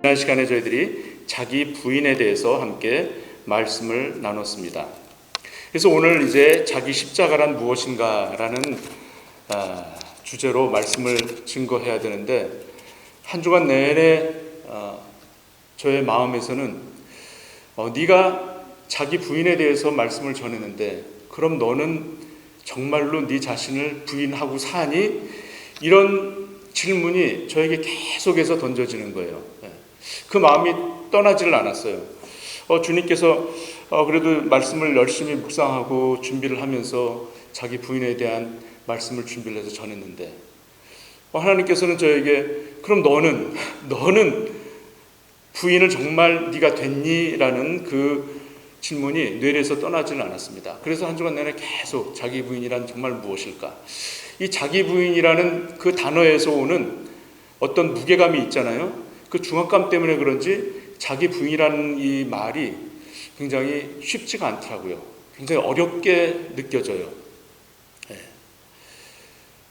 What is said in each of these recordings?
지난 시간에 저희들이 자기 부인에 대해서 함께 말씀을 나눴습니다. 그래서 오늘 이제 자기 십자가란 무엇인가라는 주제로 말씀을 증거해야 되는데, 한 주간 내내 저의 마음에서는 네가 자기 부인에 대해서 말씀을 전했는데 그럼 너는 정말로 네 자신을 부인하고 사니? 이런 질문이 저에게 계속해서 던져지는 거예요. 그 마음이 떠나지를 않았어요. 주님께서 그래도 말씀을 열심히 묵상하고 준비를 하면서 자기 부인에 대한 말씀을 준비를 해서 전했는데, 하나님께서는 저에게 그럼 너는 부인을 정말 네가 됐니? 라는 그 질문이 뇌리에서 떠나지는 않았습니다. 그래서 한 주간 내내 계속 자기 부인이란 정말 무엇일까? 이 자기 부인이라는 그 단어에서 오는 어떤 무게감이 있잖아요. 그 중압감 때문에 그런지 자기 부인이라는 이 말이 굉장히 쉽지가 않더라고요. 굉장히 어렵게 느껴져요.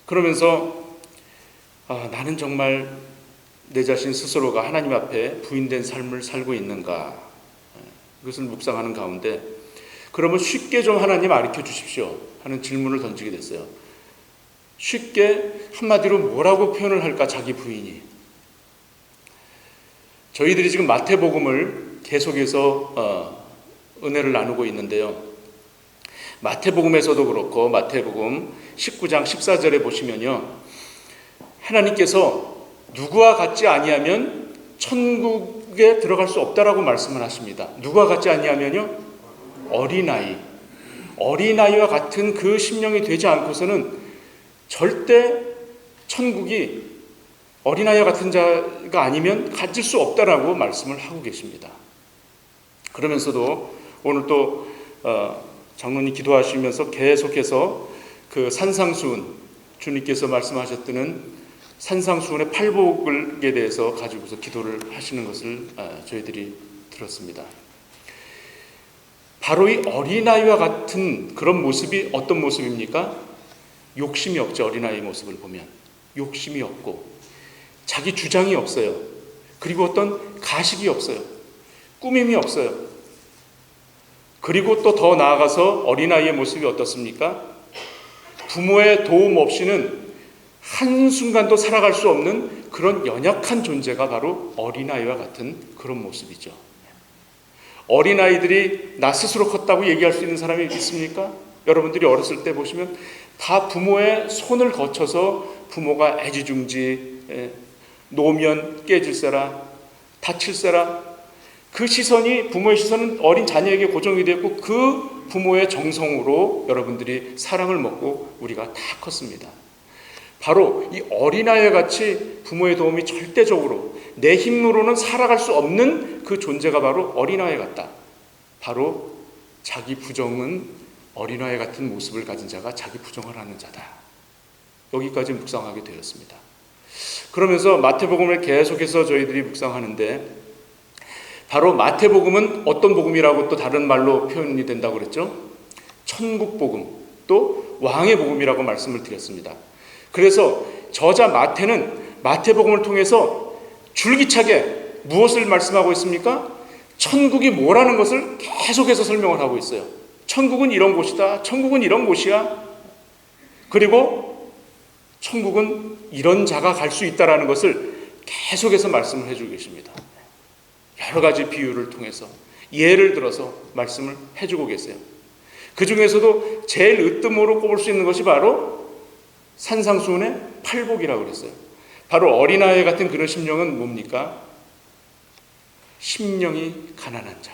그러면서 나는 정말 내 자신 스스로가 하나님 앞에 부인된 삶을 살고 있는가? 그것을 묵상하는 가운데, 그러면 쉽게 좀 하나님 가르쳐 주십시오 하는 질문을 던지게 됐어요. 쉽게 한마디로 뭐라고 표현을 할까? 자기 부인이. 저희들이 지금 마태복음을 계속해서 은혜를 나누고 있는데요, 마태복음에서도 그렇고 마태복음 19장 14절에 보시면요, 하나님께서 누구와 같지 아니하면 천국에 들어갈 수 없다라고 말씀을 하십니다. 누구와 같지 아니하면요, 어린아이와 같은 그 심령이 되지 않고서는 절대 천국이 어린아이와 같은 자가 아니면 가질 수 없다라고 말씀을 하고 계십니다. 그러면서도 오늘 또 장로님 기도하시면서 계속해서 그 산상수훈, 주님께서 말씀하셨던 산상수훈의 팔복에 대해서 가지고서 기도를 하시는 것을 저희들이 들었습니다. 바로 이 어린아이와 같은 그런 모습이 어떤 모습입니까? 욕심이 없죠. 어린아이의 모습을 보면 욕심이 없고 자기 주장이 없어요. 그리고 어떤 가식이 없어요. 꾸밈이 없어요. 그리고 또 더 나아가서 어린아이의 모습이 어떻습니까? 부모의 도움 없이는 한순간도 살아갈 수 없는 그런 연약한 존재가 바로 어린아이와 같은 그런 모습이죠. 어린아이들이 나 스스로 컸다고 얘기할 수 있는 사람이 있습니까? 여러분들이 어렸을 때 보시면 다 부모의 손을 거쳐서 부모가 애지중지, 놓으면 깨질세라, 다칠세라, 그 시선이, 부모의 시선은 어린 자녀에게 고정이 되었고 그 부모의 정성으로 여러분들이 사랑을 먹고 우리가 다 컸습니다. 바로 이 어린아이와 같이 부모의 도움이 절대적으로 내 힘으로는 살아갈 수 없는 그 존재가 바로 어린아이 같다. 바로 자기 부정은 어린아이 같은 모습을 가진 자가 자기 부정을 하는 자다. 여기까지 묵상하게 되었습니다. 그러면서 마태복음을 계속해서 저희들이 묵상하는데, 바로 마태복음은 어떤 복음이라고 또 다른 말로 표현이 된다고 그랬죠? 천국복음, 또 왕의 복음이라고 말씀을 드렸습니다. 그래서 저자 마태는 마태복음을 통해서 줄기차게 무엇을 말씀하고 있습니까? 천국이 뭐라는 것을 계속해서 설명을 하고 있어요. 천국은 이런 곳이다. 천국은 이런 곳이야. 그리고 천국은 이런 자가 갈 수 있다라는 것을 계속해서 말씀을 해주고 계십니다. 여러 가지 비유를 통해서 예를 들어서 말씀을 해주고 계세요. 그 중에서도 제일 으뜸으로 꼽을 수 있는 것이 바로 산상수훈의 팔복이라고 그랬어요. 바로 어린아이 같은 그런 심령은 뭡니까? 심령이 가난한 자.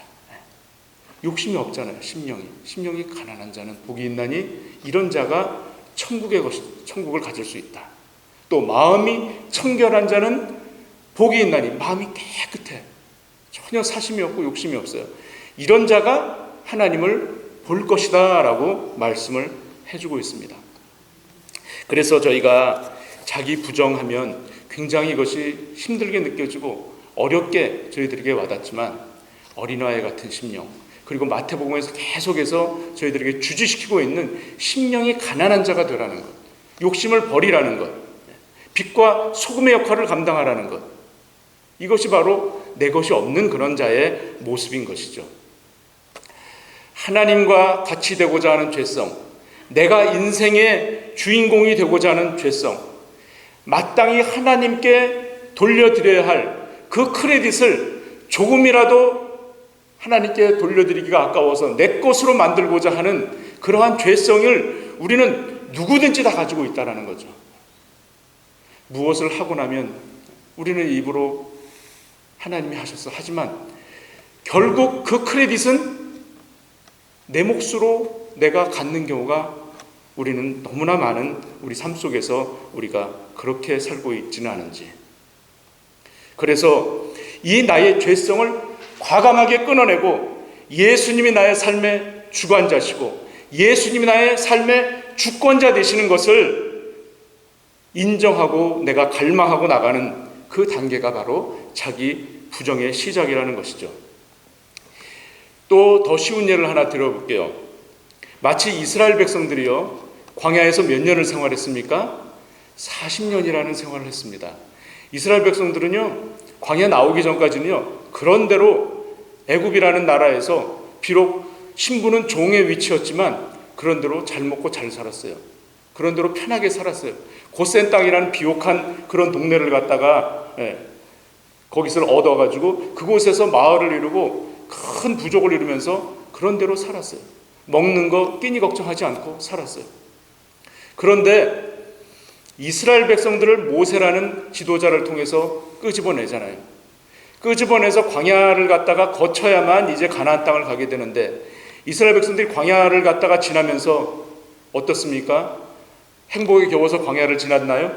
욕심이 없잖아요. 심령이 가난한 자는 복이 있나니 이런 자가 천국을 가질 수 있다. 또 마음이 청결한 자는 복이 있나니 마음이 깨끗해. 전혀 사심이 없고 욕심이 없어요. 이런 자가 하나님을 볼 것이다 라고 말씀을 해주고 있습니다. 그래서 저희가 자기 부정하면 굉장히 이것이 힘들게 느껴지고 어렵게 저희들에게 와닿지만, 어린아이 같은 심령, 그리고 마태복음에서 계속해서 저희들에게 주지시키고 있는 심령이 가난한 자가 되라는 것, 욕심을 버리라는 것, 빛과 소금의 역할을 감당하라는 것, 이것이 바로 내 것이 없는 그런 자의 모습인 것이죠. 하나님과 같이 되고자 하는 죄성, 내가 인생의 주인공이 되고자 하는 죄성, 마땅히 하나님께 돌려드려야 할 그 크레딧을 조금이라도 하나님께 돌려드리기가 아까워서 내 것으로 만들고자 하는 그러한 죄성을 우리는 누구든지 다 가지고 있다는 거죠. 무엇을 하고 나면 우리는 입으로 하나님이 하셨어. 하지만 결국 그 크레딧은 내 몫으로 내가 갖는 경우가 우리는 너무나 많은 우리 삶 속에서 우리가 그렇게 살고 있지는 않은지. 그래서 이 나의 죄성을 과감하게 끊어내고 예수님이 나의 삶의 주관자시고 예수님이 나의 삶의 주권자 되시는 것을 인정하고 내가 갈망하고 나가는 그 단계가 바로 자기 부정의 시작이라는 것이죠. 또 더 쉬운 예를 하나 들어볼게요. 마치 이스라엘 백성들이요, 광야에서 몇 년을 생활했습니까? 40년이라는 생활을 했습니다. 이스라엘 백성들은요, 광야 나오기 전까지는요, 그런대로 애굽이라는 나라에서 비록 신부는 종의 위치였지만 그런대로 잘 먹고 잘 살았어요. 그런대로 편하게 살았어요. 고센 땅이라는 비옥한 그런 동네를 갔다가 거기서 얻어가지고 그곳에서 마을을 이루고 큰 부족을 이루면서 그런대로 살았어요. 먹는 거 끼니 걱정하지 않고 살았어요. 그런데 이스라엘 백성들을 모세라는 지도자를 통해서 끄집어내잖아요. 끄집어내서 광야를 갔다가 거쳐야만 이제 가나안 땅을 가게 되는데 이스라엘 백성들이 광야를 갔다가 지나면서 어떻습니까? 행복에 겨워서 광야를 지났나요?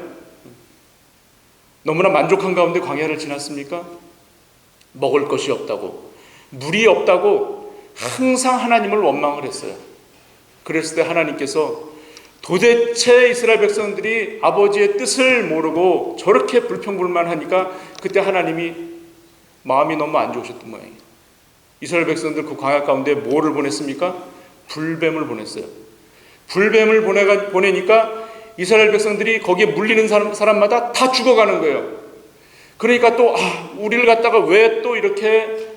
너무나 만족한 가운데 광야를 지났습니까? 먹을 것이 없다고, 물이 없다고 항상 하나님을 원망을 했어요. 그랬을 때 하나님께서 도대체 이스라엘 백성들이 아버지의 뜻을 모르고 저렇게 불평불만하니까 그때 하나님이 마음이 너무 안 좋으셨던 모양이에요. 이스라엘 백성들 그 광야 가운데 뭐를 보냈습니까? 불뱀을 보냈어요. 불뱀을 보내니까 이스라엘 백성들이 거기에 물리는 사람마다 다 죽어가는 거예요. 그러니까 또 우리를 갖다가 왜 또 이렇게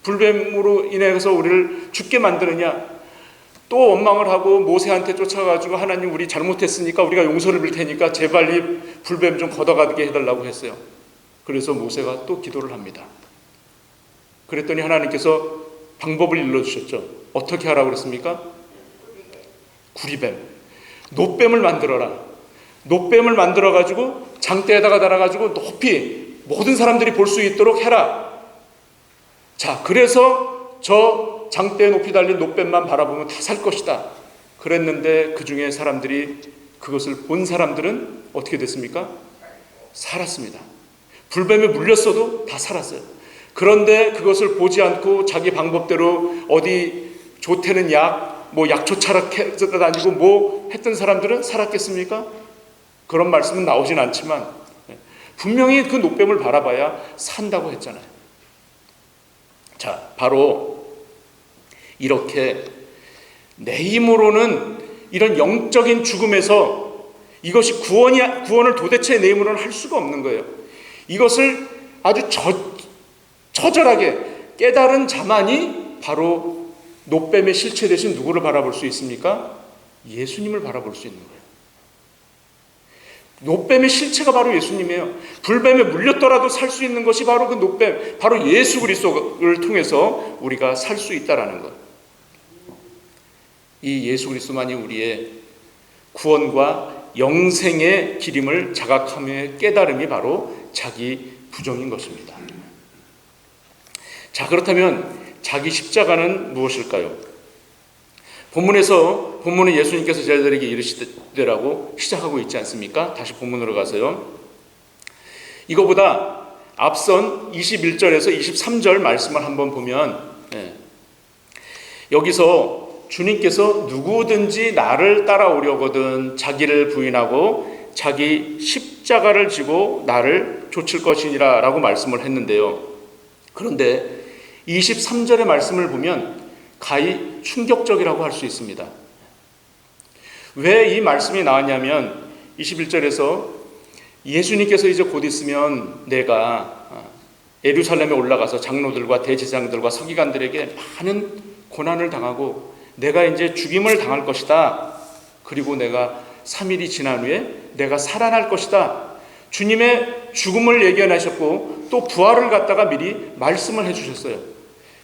불뱀으로 인해서 우리를 죽게 만드느냐, 또 원망을 하고 모세한테 쫓아가지고 하나님 우리 잘못했으니까 우리가 용서를 빌 테니까 제발 이 불뱀 좀 걷어가게 해달라고 했어요. 그래서 모세가 또 기도를 합니다. 그랬더니 하나님께서 방법을 일러주셨죠. 어떻게 하라고 그랬습니까? 구리뱀, 노뱀을 만들어라. 노뱀을 만들어가지고 장대에다가 달아가지고 높이 모든 사람들이 볼 수 있도록 해라. 자, 그래서 저 장대에 높이 달린 노뱀만 바라보면 다 살 것이다. 그랬는데 그 중에 사람들이, 그것을 본 사람들은 어떻게 됐습니까? 살았습니다. 불뱀에 물렸어도 다 살았어요. 그런데 그것을 보지 않고 자기 방법대로 어디 좋다는 약, 약초 차락해서 다니고 했던 사람들은 살았겠습니까? 그런 말씀은 나오진 않지만 분명히 그 노뱀을 바라봐야 산다고 했잖아요. 자, 바로 이렇게 내 힘으로는 이런 영적인 죽음에서 이것이 구원을 도대체 내 힘으로는 할 수가 없는 거예요. 이것을 아주 처절하게 깨달은 자만이 바로 노뱀의 실체 대신 누구를 바라볼 수 있습니까? 예수님을 바라볼 수 있는 거예요. 노뱀의 실체가 바로 예수님이에요. 불뱀에 물렸더라도 살 수 있는 것이 바로 그 노뱀, 바로 예수 그리스도를 통해서 우리가 살 수 있다라는 것. 이 예수 그리스도만이 우리의 구원과 영생의 길임을 자각함의 깨달음이 바로 자기 부정인 것입니다. 자, 그렇다면 자기 십자가는 무엇일까요? 본문은 예수님께서 제자들에게 이르시되라고 시작하고 있지 않습니까? 다시 본문으로 가서요. 이거보다 앞선 21절에서 23절 말씀을 한번 보면 여기서 주님께서 누구든지 나를 따라오려거든 자기를 부인하고 자기 십자가를 지고 나를 좇을 것이니라 라고 말씀을 했는데요. 그런데 23절의 말씀을 보면 가히 충격적이라고 할 수 있습니다. 왜 이 말씀이 나왔냐면 21절에서 예수님께서 이제 곧 있으면 내가 예루살렘에 올라가서 장로들과 대제사장들과 서기관들에게 많은 고난을 당하고 내가 이제 죽임을 당할 것이다. 그리고 내가 3일이 지난 후에 내가 살아날 것이다. 주님의 죽음을 예견하셨고 또 부활을 갖다가 미리 말씀을 해주셨어요.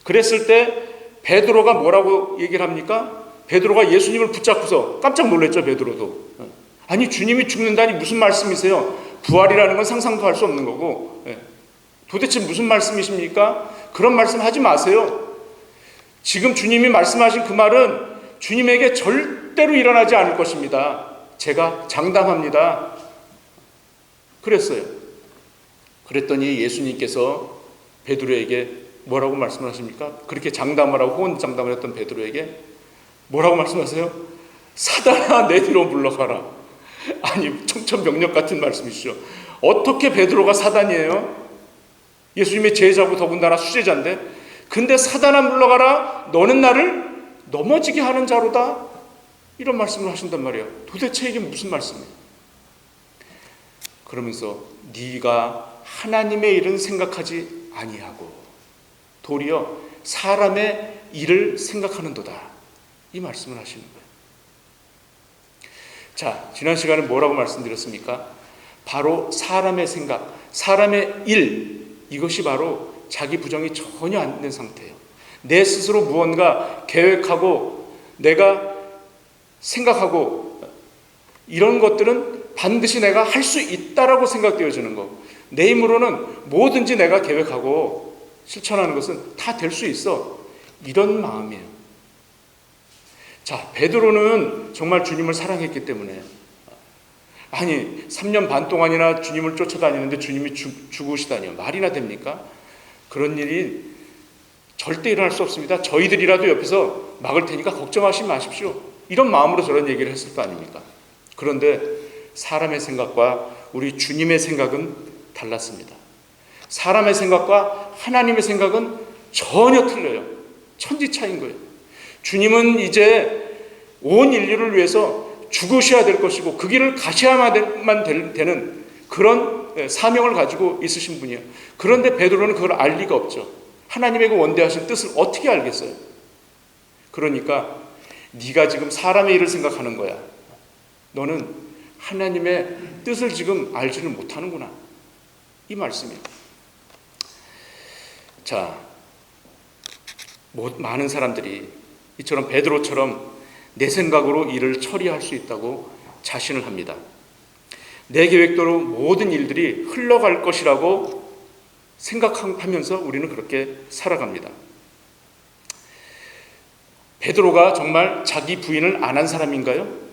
그랬을 때 베드로가 뭐라고 얘기를 합니까? 베드로가 예수님을 붙잡고서 깜짝 놀랐죠. 베드로도. 아니 주님이 죽는다니 무슨 말씀이세요? 부활이라는 건 상상도 할 수 없는 거고 도대체 무슨 말씀이십니까? 그런 말씀 하지 마세요. 지금 주님이 말씀하신 그 말은 주님에게 절대로 일어나지 않을 것입니다. 제가 장담합니다. 그랬어요. 그랬더니 예수님께서 베드로에게 뭐라고 말씀을 하십니까? 그렇게 장담을 하고 호언장담을 했던 베드로에게 뭐라고 말씀하세요? 사단아 내 뒤로 물러가라. 아니 청천벽력 같은 말씀이시죠. 어떻게 베드로가 사단이에요? 예수님의 제자고 더군다나 수제자인데 근데 사단아 물러가라 너는 나를 넘어지게 하는 자로다 이런 말씀을 하신단 말이에요. 도대체 이게 무슨 말씀이에요? 그러면서 네가 하나님의 일은 생각하지 아니하고 도리어 사람의 일을 생각하는도다 이 말씀을 하시는 거예요. 자, 지난 시간에 뭐라고 말씀드렸습니까? 바로 사람의 생각, 사람의 일 이것이 바로 자기 부정이 전혀 안 된 상태예요. 내 스스로 무언가 계획하고 내가 생각하고 이런 것들은 반드시 내가 할 수 있다라고 생각되어지는 거. 내 힘으로는 뭐든지 내가 계획하고 실천하는 것은 다 될 수 있어. 이런 마음이에요. 자, 베드로는 정말 주님을 사랑했기 때문에 아니 3년 반 동안이나 주님을 쫓아다니는데 주님이 죽으시다니요. 말이나 됩니까? 그런 일이 절대 일어날 수 없습니다. 저희들이라도 옆에서 막을 테니까 걱정하지 마십시오. 이런 마음으로 저런 얘기를 했을 거 아닙니까? 그런데 사람의 생각과 우리 주님의 생각은 달랐습니다. 사람의 생각과 하나님의 생각은 전혀 틀려요. 천지 차이인 거예요. 주님은 이제 온 인류를 위해서 죽으셔야 될 것이고 그 길을 가셔야만 되는 그런 사명을 가지고 있으신 분이에요. 그런데 베드로는 그걸 알 리가 없죠. 하나님의 그 원대하신 뜻을 어떻게 알겠어요? 그러니까 네가 지금 사람의 일을 생각하는 거야. 너는 하나님의 뜻을 지금 알지를 못하는구나. 이 말씀이에요. 자, 많은 사람들이 이처럼 베드로처럼 내 생각으로 일을 처리할 수 있다고 자신을 합니다. 내 계획대로 모든 일들이 흘러갈 것이라고 생각하면서 우리는 그렇게 살아갑니다. 베드로가 정말 자기 부인을 안 한 사람인가요?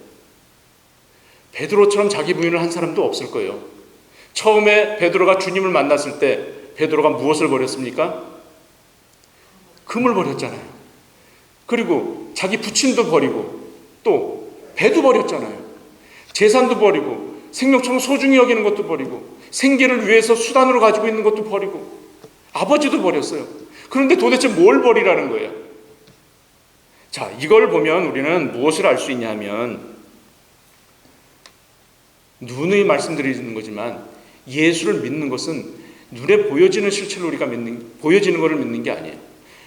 베드로처럼 자기 부인을 한 사람도 없을 거예요. 처음에 베드로가 주님을 만났을 때 베드로가 무엇을 버렸습니까? 금을 버렸잖아요. 그리고 자기 부친도 버리고 또 배도 버렸잖아요. 재산도 버리고 생명처럼 소중히 여기는 것도 버리고 생계를 위해서 수단으로 가지고 있는 것도 버리고 아버지도 버렸어요. 그런데 도대체 뭘 버리라는 거예요? 자, 이걸 보면 우리는 무엇을 알 수 있냐면 누누이 말씀드리는 거지만 예수를 믿는 것은 눈에 보여지는 실체를 우리가 보여지는 것을 믿는 게 아니에요.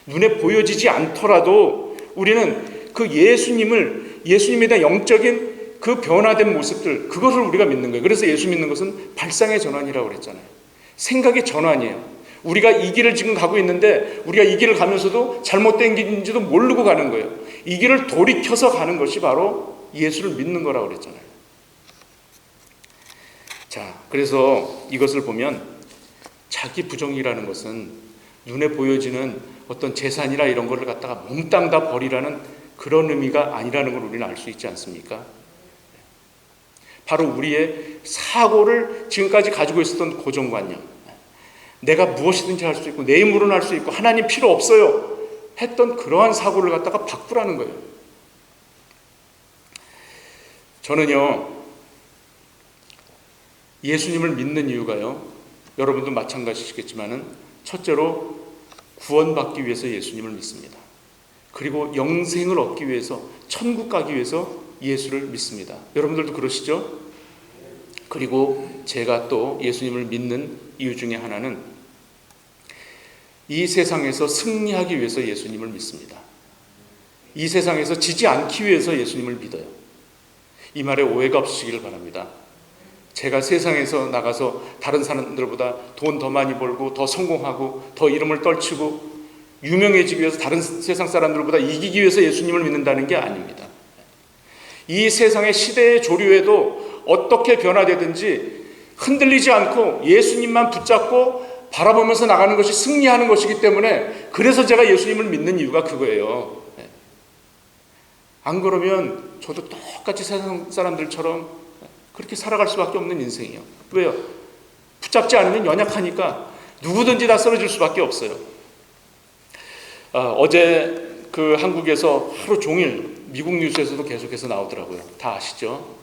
눈에 보여지지 않더라도 우리는 그 예수님에 대한 영적인 그 변화된 모습들, 그것을 우리가 믿는 거예요. 그래서 예수 믿는 것은 발상의 전환이라고 그랬잖아요. 생각의 전환이에요. 우리가 이 길을 지금 가고 있는데 우리가 이 길을 가면서도 잘못된 길인지도 모르고 가는 거예요. 이 길을 돌이켜서 가는 것이 바로 예수를 믿는 거라고 그랬잖아요. 자, 그래서 이것을 보면 자기 부정이라는 것은 눈에 보여지는 어떤 재산이나 이런 거를 갖다가 몽땅 다 버리라는 그런 의미가 아니라는 걸 우리는 알 수 있지 않습니까? 바로 우리의 사고를 지금까지 가지고 있었던 고정관념, 내가 무엇이든지 할 수 있고 내 힘으로는 할 수 있고 하나님 필요 없어요 했던 그러한 사고를 갖다가 바꾸라는 거예요. 저는요, 예수님을 믿는 이유가요, 여러분도 마찬가지시겠지만은 첫째로 구원받기 위해서 예수님을 믿습니다. 그리고 영생을 얻기 위해서, 천국 가기 위해서 예수를 믿습니다. 여러분들도 그러시죠? 그리고 제가 또 예수님을 믿는 이유 중에 하나는 이 세상에서 승리하기 위해서 예수님을 믿습니다. 이 세상에서 지지 않기 위해서 예수님을 믿어요. 이 말에 오해가 없으시길 바랍니다. 제가 세상에서 나가서 다른 사람들보다 돈 더 많이 벌고 더 성공하고 더 이름을 떨치고 유명해지기 위해서 다른 세상 사람들보다 이기기 위해서 예수님을 믿는다는 게 아닙니다. 이 세상의 시대의 조류에도 어떻게 변화되든지 흔들리지 않고 예수님만 붙잡고 바라보면서 나가는 것이 승리하는 것이기 때문에, 그래서 제가 예수님을 믿는 이유가 그거예요. 안 그러면 저도 똑같이 세상 사람들처럼 그렇게 살아갈 수밖에 없는 인생이에요. 왜요? 붙잡지 않으면 연약하니까 누구든지 다 쓰러질 수밖에 없어요. 어제 그 한국에서 하루 종일, 미국 뉴스에서도 계속해서 나오더라고요. 다 아시죠?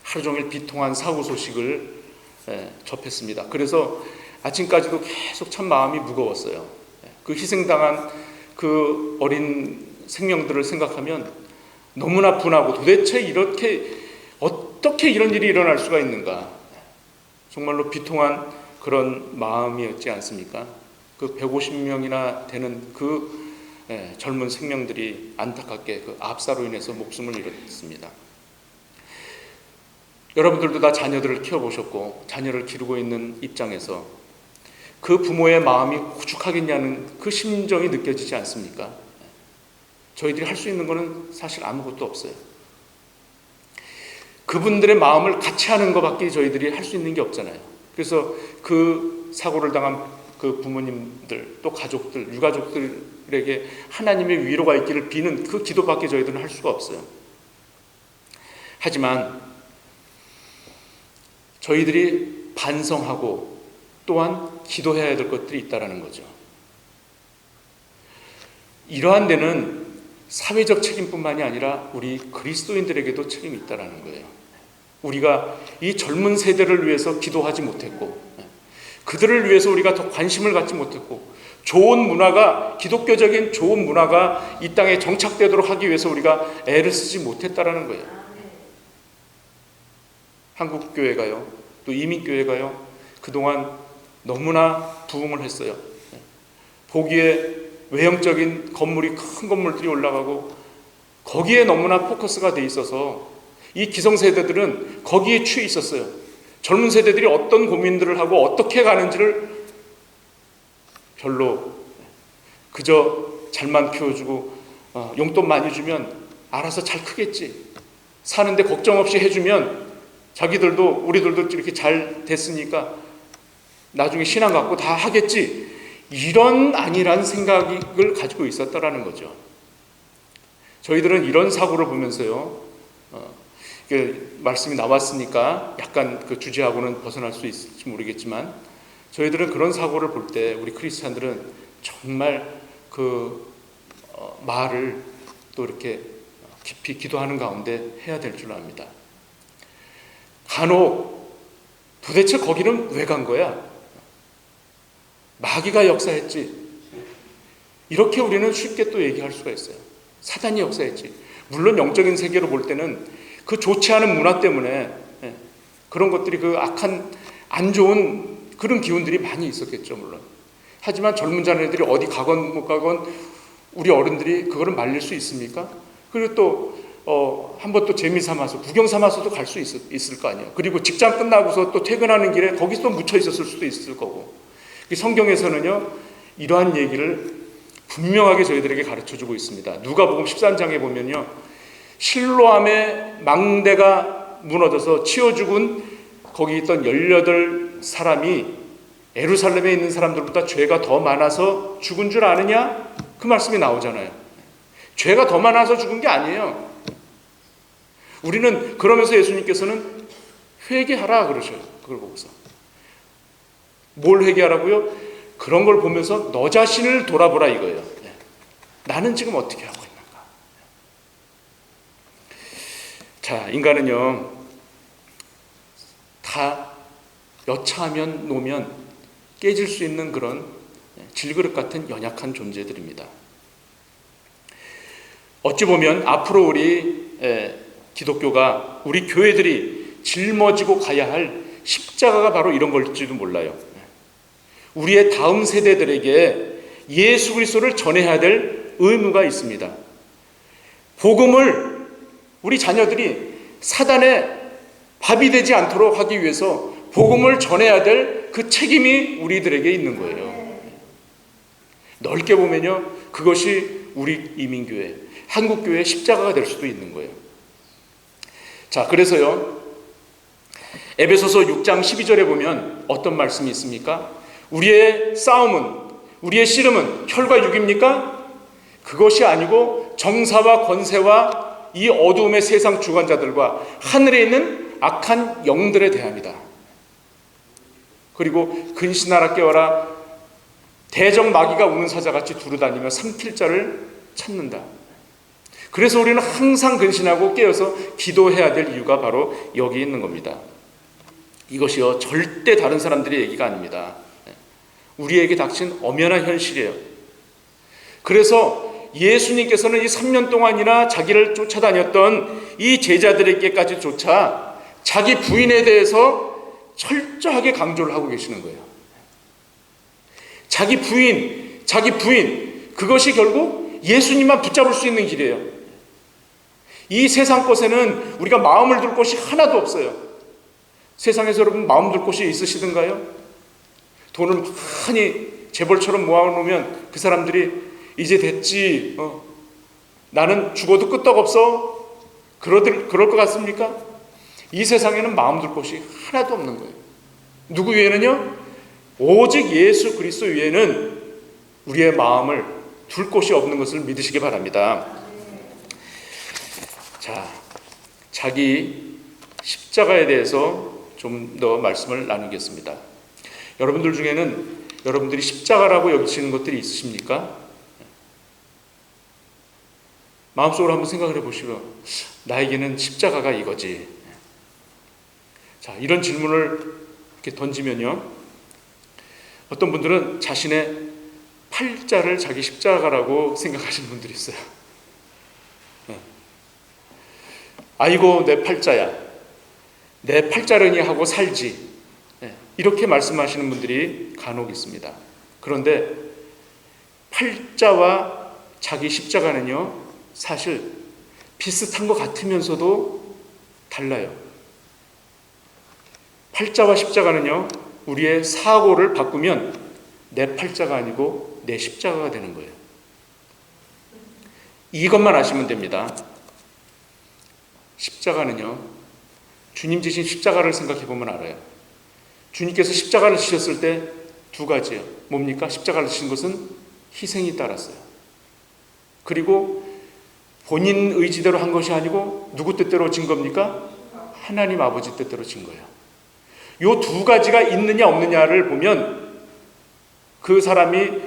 하루 종일 비통한 사고 소식을 접했습니다. 그래서 아침까지도 계속 참 마음이 무거웠어요. 그 희생당한 그 어린 생명들을 생각하면 너무나 분하고, 도대체 어떻게 이런 일이 일어날 수가 있는가, 정말로 비통한 그런 마음이었지 않습니까? 그 150명이나 되는 그 젊은 생명들이 안타깝게 그 압사로 인해서 목숨을 잃었습니다. 여러분들도 다 자녀들을 키워보셨고 자녀를 기르고 있는 입장에서 그 부모의 마음이 오죽하겠냐는 그 심정이 느껴지지 않습니까? 저희들이 할 수 있는 것은 사실 아무것도 없어요. 그분들의 마음을 같이 하는 것밖에 저희들이 할 수 있는 게 없잖아요. 그래서 그 사고를 당한 그 부모님들, 또 가족들, 유가족들에게 하나님의 위로가 있기를 비는 그 기도밖에 저희들은 할 수가 없어요. 하지만 저희들이 반성하고 또한 기도해야 될 것들이 있다는 거죠. 이러한 데는 사회적 책임뿐만이 아니라 우리 그리스도인들에게도 책임이 있다는 거예요. 우리가 이 젊은 세대를 위해서 기도하지 못했고, 그들을 위해서 우리가 더 관심을 갖지 못했고, 좋은 문화가, 기독교적인 좋은 문화가 이 땅에 정착되도록 하기 위해서 우리가 애를 쓰지 못했다는 거예요. 한국교회가요, 또 이민교회가요, 그동안 너무나 부흥을 했어요. 보기에 외형적인 건물이, 큰 건물들이 올라가고 거기에 너무나 포커스가 돼 있어서 이 기성세대들은 거기에 취해 있었어요. 젊은 세대들이 어떤 고민들을 하고 어떻게 가는지를 별로, 그저 잘만 키워주고 용돈 많이 주면 알아서 잘 크겠지, 사는데 걱정 없이 해주면 자기들도 우리들도 이렇게 잘 됐으니까 나중에 신앙 갖고 다 하겠지, 이런 안일한 생각을 가지고 있었다라는 거죠. 저희들은 이런 사고를 보면서요, 말씀이 나왔으니까 약간 그 주제하고는 벗어날 수 있을지 모르겠지만, 저희들은 그런 사고를 볼 때 우리 크리스찬들은 정말 그 말을 또 이렇게 깊이 기도하는 가운데 해야 될 줄 압니다. 간혹 도대체 거기는 왜 간 거야? 마귀가 역사했지, 이렇게 우리는 쉽게 또 얘기할 수가 있어요. 사단이 역사했지. 물론 영적인 세계로 볼 때는 그 좋지 않은 문화 때문에 그런 것들이, 그 악한 안 좋은 그런 기운들이 많이 있었겠죠, 물론. 하지만 젊은 자녀들이 어디 가건 못 가건 우리 어른들이 그거를 말릴 수 있습니까? 그리고 또 한번 또 재미 삼아서, 구경 삼아서도 갈 수 있을 거 아니에요. 그리고 직장 끝나고서 또 퇴근하는 길에 거기서 또 묻혀 있었을 수도 있을 거고. 성경에서는요, 이러한 얘기를 분명하게 저희들에게 가르쳐주고 있습니다. 누가복음 13장에 보면요, 실로암의 망대가 무너져서 치워 죽은 거기 있던 18사람이 예루살렘에 있는 사람들보다 죄가 더 많아서 죽은 줄 아느냐? 그 말씀이 나오잖아요. 죄가 더 많아서 죽은 게 아니에요. 우리는 그러면서 예수님께서는 회개하라 그러셔요. 그걸 보고서. 뭘 회개하라고요? 그런 걸 보면서 너 자신을 돌아보라 이거예요. 나는 지금 어떻게 하고 있는가? 자, 인간은요, 다 여차하면 놓으면 깨질 수 있는 그런 질그릇 같은 연약한 존재들입니다. 어찌 보면 앞으로 우리 기독교가, 우리 교회들이 짊어지고 가야 할 십자가가 바로 이런 걸지도 몰라요. 우리의 다음 세대들에게 예수 그리스도를 전해야 될 의무가 있습니다. 복음을 우리 자녀들이 사단의 밥이 되지 않도록 하기 위해서 복음을 전해야 될 그 책임이 우리들에게 있는 거예요. 넓게 보면요, 그것이 우리 이민교회, 한국교회의 십자가가 될 수도 있는 거예요. 자, 그래서요, 에베소서 6장 12절에 보면 어떤 말씀이 있습니까? 우리의 싸움은, 우리의 씨름은 혈과 육입니까? 그것이 아니고 정사와 권세와 이 어두움의 세상 주관자들과 하늘에 있는 악한 영들에 대합니다. 그리고 근신하라 깨어라, 대적 마귀가 우는 사자같이 두루다니며 삼킬 자를 찾는다. 그래서 우리는 항상 근신하고 깨어서 기도해야 될 이유가 바로 여기 있는 겁니다. 이것이요, 절대 다른 사람들의 얘기가 아닙니다. 우리에게 닥친 엄연한 현실이에요. 그래서 예수님께서는 이 3년 동안이나 자기를 쫓아다녔던 이 제자들에게까지조차 자기 부인에 대해서 철저하게 강조를 하고 계시는 거예요. 자기 부인, 그것이 결국 예수님만 붙잡을 수 있는 길이에요. 이 세상 것에는 우리가 마음을 둘 곳이 하나도 없어요. 세상에서 여러분 마음 둘 곳이 있으시던가요? 돈을 많이 재벌처럼 모아놓으면 그 사람들이 이제 됐지, 나는 죽어도 끄떡없어, 그럴 것 같습니까? 이 세상에는 마음 둘 곳이 하나도 없는 거예요. 누구 외에는요? 오직 예수 그리스도 외에는 우리의 마음을 둘 곳이 없는 것을 믿으시기 바랍니다. 자, 자기 십자가에 대해서 좀 더 말씀을 나누겠습니다. 여러분들 중에는 여러분들이 십자가라고 여기시는 것들이 있으십니까? 마음속으로 한번 생각을 해보시고, 나에게는 십자가가 이거지. 자, 이런 질문을 이렇게 던지면요, 어떤 분들은 자신의 팔자를 자기 십자가라고 생각하시는 분들이 있어요. 아이고, 내 팔자야, 내 팔자르니 하고 살지, 이렇게 말씀하시는 분들이 간혹 있습니다. 그런데 팔자와 자기 십자가는요, 사실 비슷한 것 같으면서도 달라요. 팔자와 십자가는요, 우리의 사고를 바꾸면 내 팔자가 아니고 내 십자가가 되는 거예요. 이것만 아시면 됩니다. 십자가는요, 주님 지신 십자가를 생각해 보면 알아요. 주님께서 십자가를 지셨을 때 두 가지예요. 뭡니까? 십자가를 지신 것은 희생이 따랐어요. 그리고 본인 의지대로 한 것이 아니고 누구 뜻대로 진 겁니까? 하나님 아버지 뜻대로 진 거예요. 이 두 가지가 있느냐 없느냐를 보면 그 사람이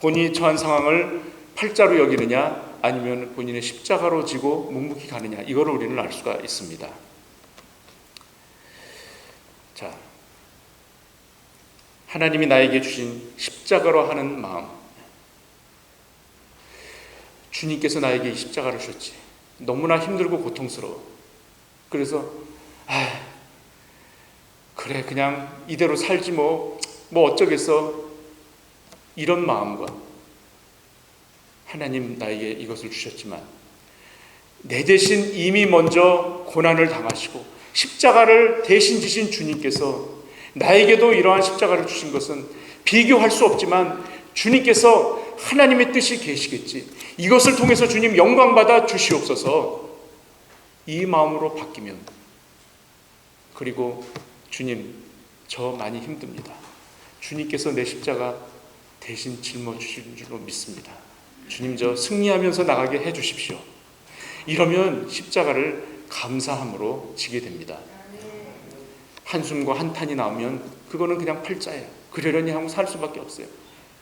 본인이 처한 상황을 팔자로 여기느냐 아니면 본인의 십자가로 지고 묵묵히 가느냐, 이거를 우리는 알 수가 있습니다. 자, 하나님이 나에게 주신 십자가로 하는 마음, 주님께서 나에게 이 십자가를 주셨지, 너무나 힘들고 고통스러워, 그래서 그래 그냥 이대로 살지 뭐 어쩌겠어, 이런 마음과 하나님 나에게 이것을 주셨지만 내 대신 이미 먼저 고난을 당하시고 십자가를 대신 지신 주님께서 나에게도 이러한 십자가를 주신 것은 비교할 수 없지만 주님께서 하나님의 뜻이 계시겠지, 이것을 통해서 주님 영광받아 주시옵소서, 이 마음으로 바뀌면, 그리고 주님 저 많이 힘듭니다, 주님께서 내 십자가 대신 짊어지신 줄로 믿습니다, 주님 저 승리하면서 나가게 해주십시오, 이러면 십자가를 감사함으로 지게 됩니다. 한숨과 한탄이 나오면 그거는 그냥 팔자예요. 그러려니 하고 살 수밖에 없어요.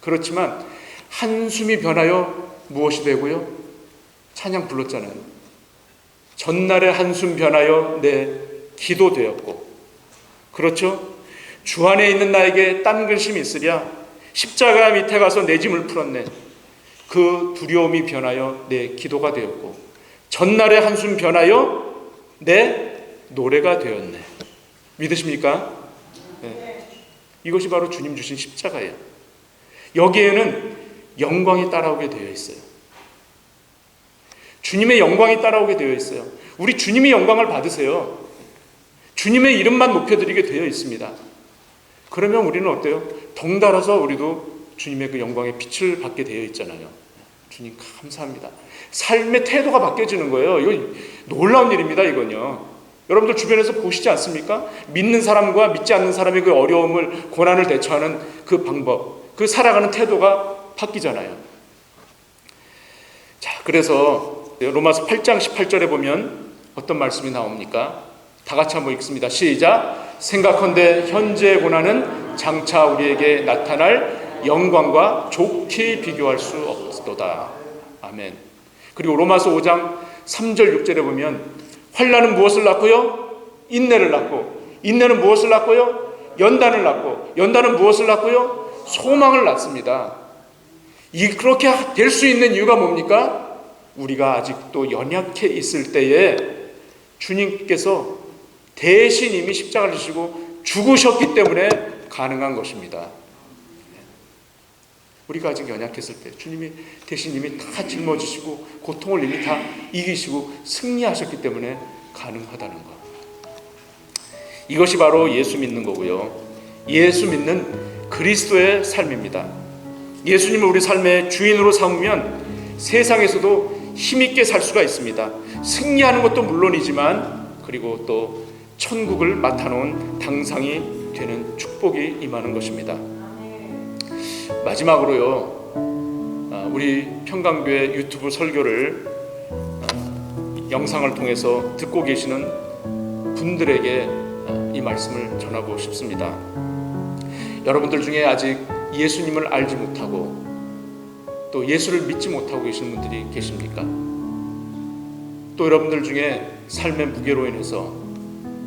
그렇지만 한숨이 변하여 무엇이 되고요? 찬양 불렀잖아요. 전날의 한숨 변하여 내 기도 되었고, 그렇죠? 주 안에 있는 나에게 땀 근심이 있으랴 십자가 밑에 가서 내 짐을 풀었네. 그 두려움이 변하여 내 기도가 되었고, 전날의 한숨 변하여 내 노래가 되었네. 믿으십니까? 네. 이것이 바로 주님 주신 십자가예요. 여기에는 영광이 따라오게 되어 있어요. 주님의 영광이 따라오게 되어 있어요. 우리 주님이 영광을 받으세요. 주님의 이름만 높여드리게 되어 있습니다. 그러면 우리는 어때요? 덩달아서 우리도 주님의 그 영광의 빛을 받게 되어 있잖아요. 주님 감사합니다. 삶의 태도가 바뀌어지는 거예요. 이거 놀라운 일입니다. 이건요. 여러분들 주변에서 보시지 않습니까? 믿는 사람과 믿지 않는 사람의 그 어려움을, 고난을 대처하는 그 방법, 그 살아가는 태도가 바뀌잖아요. 자, 그래서 로마서 8장 18절에 보면 어떤 말씀이 나옵니까? 다 같이 한번 읽습니다. 시작. 생각컨대 현재의 고난은 장차 우리에게 나타날 영광과 좋게 비교할 수 없도다. 아멘. 그리고 로마서 5장 3절 6절에 보면 환난은 무엇을 낳고요? 인내를 낳고, 인내는 무엇을 낳고요? 연단을 낳고, 연단은 무엇을 낳고요? 소망을 낳습니다. 그렇게 될 수 있는 이유가 뭡니까? 우리가 아직도 연약해 있을 때에 주님께서 대신 이미 십자가를 지시고 죽으셨기 때문에 가능한 것입니다. 우리가 아직 연약했을 때 주님이 대신 이미 다 짊어지시고 고통을 이미 다 이기시고 승리하셨기 때문에 가능하다는 것. 이것이 바로 예수 믿는 거고요. 예수 믿는 그리스도의 삶입니다. 예수님을 우리 삶의 주인으로 삼으면 세상에서도 힘있게 살 수가 있습니다. 승리하는 것도 물론이지만 그리고 또 천국을 맡아놓은 당상이 되는 축복이 임하는 것입니다. 마지막으로요, 우리 평강교회 유튜브 설교를 영상을 통해서 듣고 계시는 분들에게 이 말씀을 전하고 싶습니다. 여러분들 중에 아직 예수님을 알지 못하고 또 예수를 믿지 못하고 계시는 분들이 계십니까? 또 여러분들 중에 삶의 무게로 인해서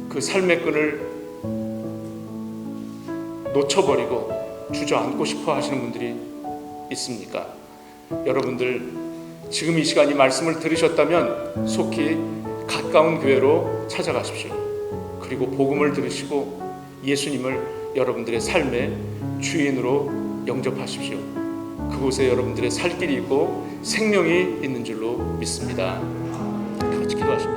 그 삶의 끈을 놓쳐버리고 주저앉고 싶어 하시는 분들이 있습니까? 여러분들 지금 이 시간 이 말씀을 들으셨다면 속히 가까운 교회로 찾아가십시오. 그리고 복음을 들으시고 예수님을 여러분들의 삶의 주인으로 영접하십시오. 그곳에 여러분들의 살 길이 있고 생명이 있는 줄로 믿습니다. 다 같이 기도하십니다.